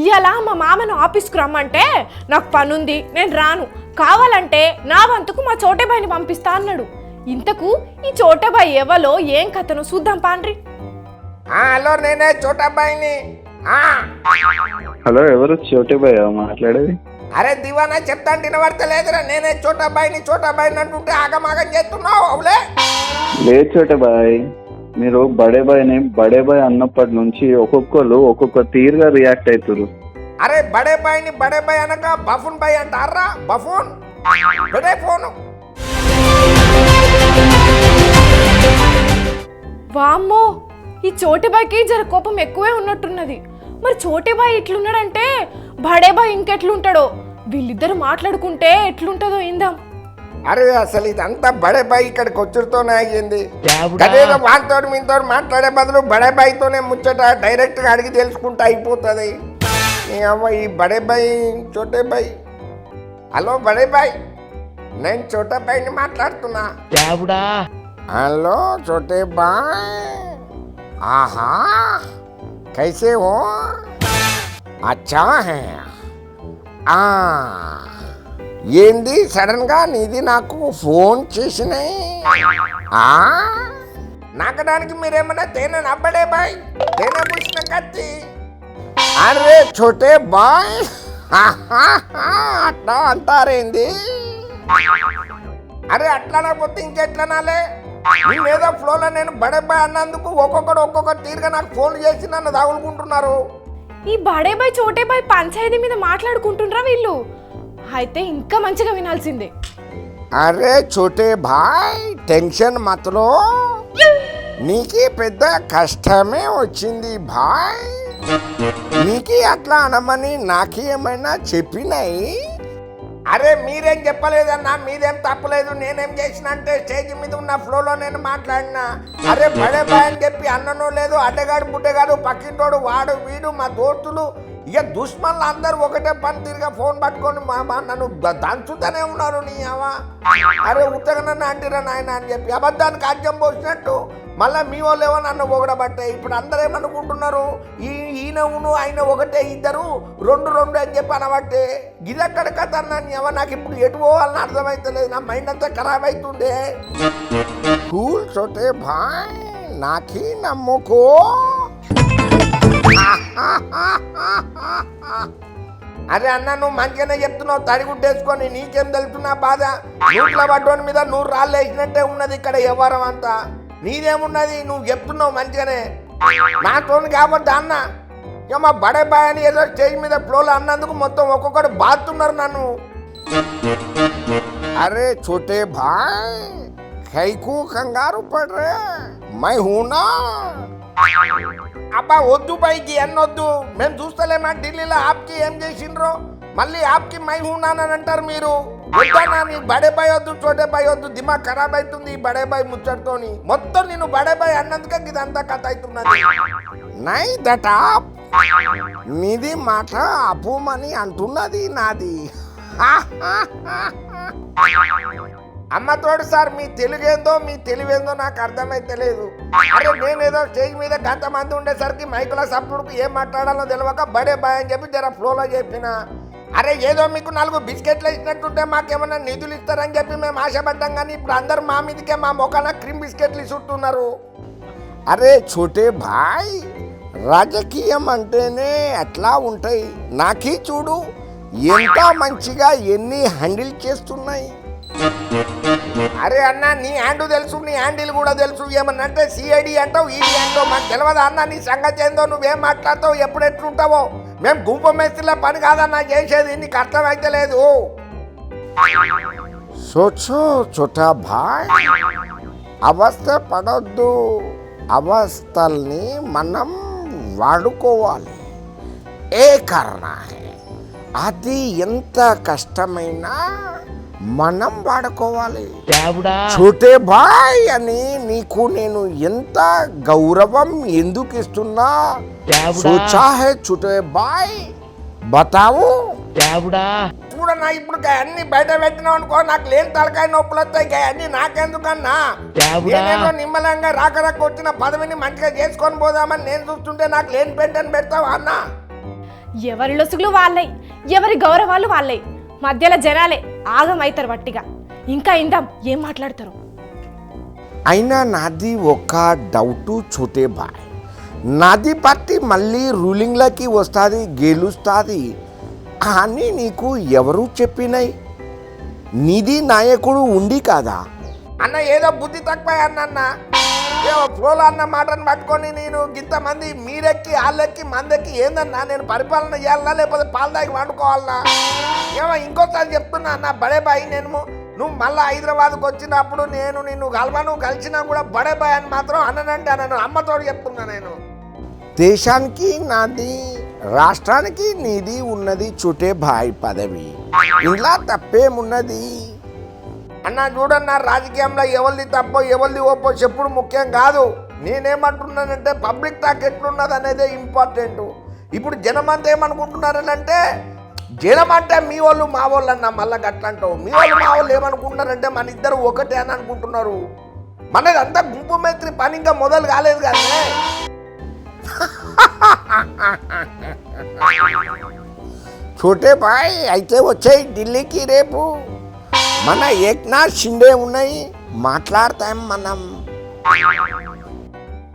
ఇవాళ మా మామను ఆఫీస్కి రమ్మంటే నాకు పనుంది నేను రాను, కావాలంటే నా వంతుకు మా చోటేబాయిని పంపిస్తా అన్నాడు. ఇంతకు ఈ చోటేబాయి ఎవలో ఏం కథను చూద్దాం పాండ్రి. హలో, నేనే చోటాబాయిని. హలో, ఎవరు చోటేబాయ్ మాట్లాడేది? అరే దివానా, చెప్తాను వినబడతలేదురా. నేనే చోటాబాయిని అంటుంటే ఆగమాగం చేస్తున్నావు. అవులే లేదు చోటేబాయ్, మీరు బడేబాయ్ని బడేబాయ్ అన్నప్పటి నుంచి ఒక్కొక్కరు ఒక్కొక్క తీరుగా రియాక్ట్ అవుతారు. అరే బడేబాయ్ అనక బఫూన్ బాయ్ అంటారా? బఫూన్ బడే ఫోను. వామ్మో, ఈ చోటేబాయికి జర కోపం ఎక్కువే ఉన్నట్టున్నది. మరి చోటేబాయి ఇట్లున్నాడంటే బడేబాయి ఇంకెట్లుంటాడో. వీళ్ళిద్దరు మాట్లాడుకుంటే ఎట్లుంటుందో ఇందాం. అరే అసలు ఇదంతా బడేబాయి ఇక్కడికి వచ్చుతోనే అయ్యింది. కదేదో వాళ్ళతో మీతో మాట్లాడే బదులు బడేబాయితోనే ముచ్చట డైరెక్ట్గా అడిగి తెలుసుకుంటే అయిపోతుంది. ఈ బడేబాయి చోటేబాయి. హలో బడేబాయ్, నేను చోటాబాయిని మాట్లాడుతున్నా. హలో చోటేబాయ్, ఆహా कैसे हो? अच्छा है. ఏంది సడన్ గా నీది నాకు ఫోన్ చేసినాయి? నాకడానికి మీరేమన్నా తేనె నబ్బడే బాయ్, తేనె పూసిన కత్తి. అరే చోటే బాయ్, అట్లా అంటారేంది? అరే అట్లా నాకపోతే ఇంకెట్లనాలే? నేనేదో ఫ్లోలో నేను బడేబాయ్ అన్నందుకు ఒక్కొక్క తీరుగా నాకు ఫోన్ చేసి నన్ను తగులుకుంటున్నారు. ఈ బడేబాయ్ చోటేబాయ్ పంచాయతీ మీద మాట్లాడుకుంటుండ్రా వీళ్ళు. అయితే ఇంకా మంచిగా వినాల్సిందే. అరే చోటే బాయ్, టెన్షన్ మతలో, నీకి పెద్ద కష్టమే వచ్చింది బాయ్. నీకి అట్లా అనమని నాకి ఏమైనా చెప్పినాయి? అరే మీరేం చెప్పలేదన్నా, మీదేం తప్పలేదు. నేనేం చేసిన అంటే స్టేజ్ మీద ఉన్న ఫ్లోలో నేను మాట్లాడినా. అరే బడేబాయ్ అని చెప్పి అన్ననో లేదు, అడ్డగాడు బుడ్డగాడు పక్కింటోడు వాడు వీడు మా దోస్తులు ఇక దుష్మన్లు అందరూ ఒకటే పని తిరిగా ఫోన్ పట్టుకొని నన్ను దంచుతూనే ఉన్నారు. నీ అవ అరే ఉత్తగనన్ను అంటిరా నాయన అని చెప్పి అబద్ధానికి అర్థం పోసినట్టు మళ్ళీ మీ వాళ్ళు ఏమో నన్ను పొగడబట్టే. ఇప్పుడు అందరూ ఏమనుకుంటున్నారు, ఈయనవును ఆయన ఒకటే, ఇద్దరు రెండు అని చెప్పి అనబట్టే. గిదెక్కడ కథ అన్నాను ఎవ. నాకు ఇప్పుడు ఎటు పోవాలని అర్థమైతలేదు, నా మైండ్ అంతా ఖరాబ్ అవుతుండే. కూల్ చోటే భాయ్, నాకి నమ్ముకో. అరే అన్న, నువ్వు మంచిగానే చెప్తున్నావు తడిగుడ్డేసుకొని. నీకేం తెలుస్తున్నా బాధ? నూట్ల పడ్డోని మీద 100 రాళ్ళు వేసినట్టే ఉన్నది ఇక్కడ వ్యవహారం అంతా. నీదేమున్నది? నువ్వు చెప్తున్నావు మంచిగానే, నాతోని కాబట్టి అన్న. ఇక మా బడేబాయ్ అని ఏదో స్టేజ్ మీద ఫ్లోలో అన్నందుకు మొత్తం ఒక్కొక్కడు బాతున్నారు నన్ను. అరే చోటే భాయ్, కైకు కంగారు పడరే, మై హూనా. అబ్బా వద్దు పైకి ఎన్నొద్దు, మేము చూస్తలేమా ఢిల్లీలో ఆప్కి ఏం చేసిండ్రో. మళ్ళీ ఆప్కి మై హూనానని అంటారు మీరు. వద్దన్నా, నీ బడేబాయ్ వద్దు చోటేబాయ్ వద్దు, దిమాగ్ ఖరాబ్ అవుతుంది ఈ బడేబాయ్ ముచ్చటతోని. మొత్తం నేను బడేబాయ్ అన్నందుకే ఇదంతా కథ అవుతున్నది. నై దట్ ఆప్, నీది మాట అపూమని అంటున్నది నాది. అమ్మతోడు సార్, మీ తెలుగేందో మీ తెలివేందో నాకు అర్థమైతే లేదు. అరే నేనేదో స్టేజ్ మీద గంతమంది ఉండేసరికి మైకుల సప్పుడుకు ఏం మాట్లాడాలో తెలియక బడేబాయ్ అని చెప్పి జర ఫ్లోలో చెప్పిన. అరే ఏదో మీకు 4 బిస్కెట్లు ఇచ్చినట్టుంటే మాకేమన్నా నిధులు ఇస్తారని చెప్పి మేము ఆశపడ్డాం, కానీ ఇప్పుడు అందరు మా మీదకే మా మొఖాన క్రీమ్ బిస్కెట్లు ఇస్తుంటున్నారు. అరే చోటే భాయ్, రాజకీయం అంటేనే అట్లా ఉంటాయి. నాకీ చూడు ఎంత మంచిగా ఎన్ని హ్యాండిల్ చేస్తున్నాయి. అరే అన్న, నీ హ్యాండ్ తెలుసు, నీ హ్యాండిల్ కూడా తెలుసు. ఏమన్నా అంటే సిఐడి అంటావు, ఈడీ అంటావు, మాకు తెలియదా అన్న నీ సంగతి ఏందో? నువ్వేం మాట్లాడతావు, ఎప్పుడు ఎట్లుంటావో? మేము గుంపు మేస్త్రిలో పని కాదన్నా చేసేది, నీకు అర్థమైతే లేదు. సోచో చోటా భాయ్, అవస్థ పడొద్దు, అవస్థల్ని మనం వాడుకోవాలి. ఏ కారణం అది ఎంత కష్టమైనా మనం వాడుకోవాలి. చోటే భాయ్ అని నీకు నేను ఎంత గౌరవం ఎందుకు ఇస్తున్నా? సోచా హై చోటే భాయ్, బతావు. చూడన్నా ఇప్పుడు అన్ని బయట పెట్టినావు అనుకో నాకు లేని తలకాయ నొప్పులు వస్తాయి అన్ని నాకెందుకన్నా నేనేదో నిమ్మలంగా రాక వచ్చిన పదవిని మంచిగా చేసుకొని పోదామని నేను చూస్తుంటే నాకు లేని పెంటని పెడతావా అన్నా ఎవరి లొసుగులు వాళ్ళై ఎవరి గౌరవాలు వాళ్ళై మధ్యలో జనాలే ఆగమైతారు వట్టిగా. ఇంకా ఇందాం ఏం మాట్లాడతారు. అయినా నాది ఒక డౌటు చోటే బాయ్, నాది పార్టీ మళ్ళీ రూలింగ్లోకి వస్తుంది గెలుస్తుంది అని నీకు ఎవరు చెప్పినాయి? నీది నాయకుడు ఉండి కాదా అన్న? ఏదో బుద్ధి తక్కువ అన్న ఏవో ఫ్లోలో అన్న మాటను పట్టుకొని నేను ఇంతమంది మీరెక్కి వాళ్ళెక్కి మందెక్కి ఏందన్నా నేను పరిపాలన చేయాలన్నా లేకపోతే పాలు తాగి వండుకోవాలన్నా? ఏమో ఇంకోసారి చెప్తున్నా అన్న బడే బాయ్, నేను నువ్వు మళ్ళీ హైదరాబాద్కి వచ్చినప్పుడు నేను నిన్ను కలిసినా కూడా బడే బాయ్ అని మాత్రం అన్ననంటే అన్నను అమ్మతోడు చెప్తున్నా. నేను దేశానికి నాది, రాష్ట్రానికి నీది ఉన్నది చుటే బాయ్ పదవి, ఇలా తప్పేమున్నది అన్న? చూడన్నా రాజకీయంలో ఎవరిది తప్పో ఎవరిది ఓపో చెప్పుడు ముఖ్యం కాదు. నేనేమంటున్నానంటే పబ్లిక్ టాక్ ఎట్లున్నది అనేదే ఇంపార్టెంట్. ఇప్పుడు జనమంతా ఏమనుకుంటున్నారంటే జనం అంటే మీ వాళ్ళు మా వాళ్ళు అన్న మళ్ళీ గట్లంటావు. మీ వాళ్ళు మా వాళ్ళు ఏమనుకుంటున్నారంటే మన ఇద్దరు ఒకటే అని అనుకుంటున్నారు. మనది అంతా గుంపు మేత్రి పని ఇంకా మొదలు కాలేదు కానీ. చోటే బాయ్ అయితే వచ్చాయి ఢిల్లీకి రేపు. మన ఏక్నాథ్ షిండే ఉన్నాయి, మాట్లాడతాం మనం.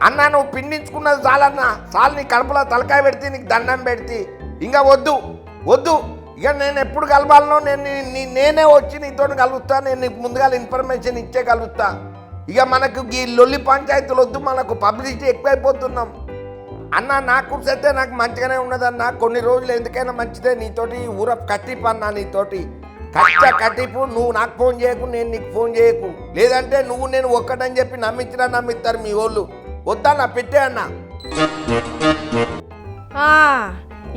అన్న నువ్వు పిండించుకున్నది చాలన్నా, చాలు. నీ కడుపులో తలకాయ పెడితే నీకు దండం పెడితే ఇంకా వద్దు వద్దు. ఇక నేను ఎప్పుడు కలవాలనో నేనే వచ్చి నీతో కలుగుతా. నేను నీకు ముందుగా ఇన్ఫర్మేషన్ ఇచ్చే కలుగుతా. ఇక మనకు ఈ లొల్లి పంచాయతీలు వద్దు, మనకు పబ్లిసిటీ ఎక్కువైపోతున్నాం అన్న. నాకు సెట్టే నాకు మంచిగానే ఉన్నదన్న. కొన్ని రోజులు ఎందుకైనా మంచిదే నీతోటి ఊర కట్టిపు అన్నా. నీతోటి కట్టిపు. నువ్వు నాకు ఫోన్ చేయకు, నేను నీకు ఫోన్ చేయకు. లేదంటే నువ్వు నేను ఒక్కటని చెప్పి నమ్మిస్తారు మీ వాళ్ళు. వద్దా నా పెట్టే అన్న.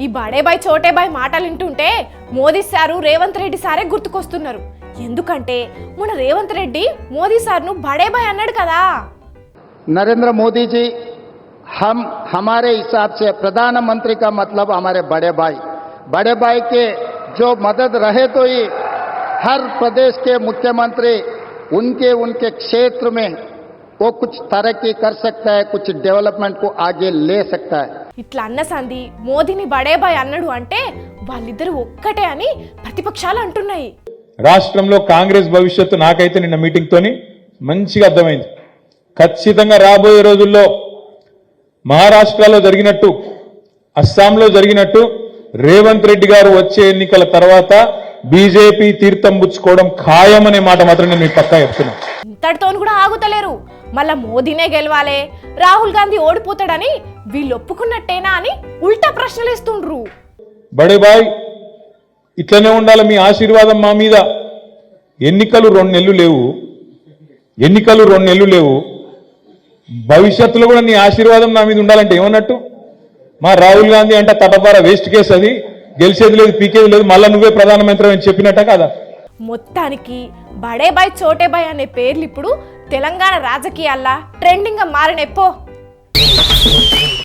ఈ బడే బాయ్ చోటే బాయ్ మాటలు వింటుంటే మోదీ సారు రేవంత్ రెడ్డి సారే గుర్తుకొస్తున్నారు. ఎందుకంటే మన రేవంత్ రెడ్డి మోదీ సార్ను బడే బాయ్ అన్నాడు కదా. नरेंद्र मोदी जी हमारे हिसाब से प्रधानमंत्री का मतलब हमारे बड़े भाई के जो मदद रहे तो ही हर प्रदेश के मुख्यमंत्री उनके क्षेत्र में वो कुछ तरक्की कर सकता है, कुछ डेवलपमेंट को आगे ले सकता है. ఇట్లా అన్న సంది మోదీని బడే బాయ్ అన్నాడు అంటే వాళ్ళిద్దరు ఒక్కటే అని ప్రతిపక్షాలు అంటున్నాయి. రాష్ట్రంలో కాంగ్రెస్ భవిష్యత్తు నాకైతే నిన్న మీటింగ్ తోని మంచిగా అర్థమైంది. ఖచ్చితంగా రాబోయే రోజుల్లో మహారాష్ట్రలో జరిగినట్టు, అస్సాంలో జరిగినట్టు రేవంత్ రెడ్డి గారు వచ్చే ఎన్నికల తర్వాత బీజేపీ తీర్థం పుచ్చుకోవడం ఖాయమనే మాట మాత్రం నేను మీకు పక్కా చెప్తున్నా. ఇంతటితో కూడా ఆగుతలేరు. మళ్ళా మోదీనే గెలవాలి, రాహుల్ గాంధీ ఓడిపోతాడని వీళ్ళు ఒప్పుకున్నట్టేనా అని ఉల్టా ప్రశ్నలు ఇస్తుండ్రు. బడే బాయ్ ఇట్లనే ఉండాలి, మీ ఆశీర్వాదం మా మీద. ఎన్నికలు 2 నెలలు లేవు. భవిష్యత్తులో కూడా నీ ఆశీర్వాదం నా మీద ఉండాలంటే ఏమన్నట్టు? మా రాహుల్ గాంధీ అంటే తటపార వేస్ట్ కేసు, అది గెలిచేది లేదు పీకేది లేదు, మళ్ళా నువ్వే ప్రధానమంత్రి అని చెప్పినట్ట కదా. మొత్తానికి బడే బాయ్ చోటే బాయ్ అనే పేర్లు ఇప్పుడు తెలంగాణ రాజకీయాల్లో ట్రెండింగ్ గా మారినెప్పో.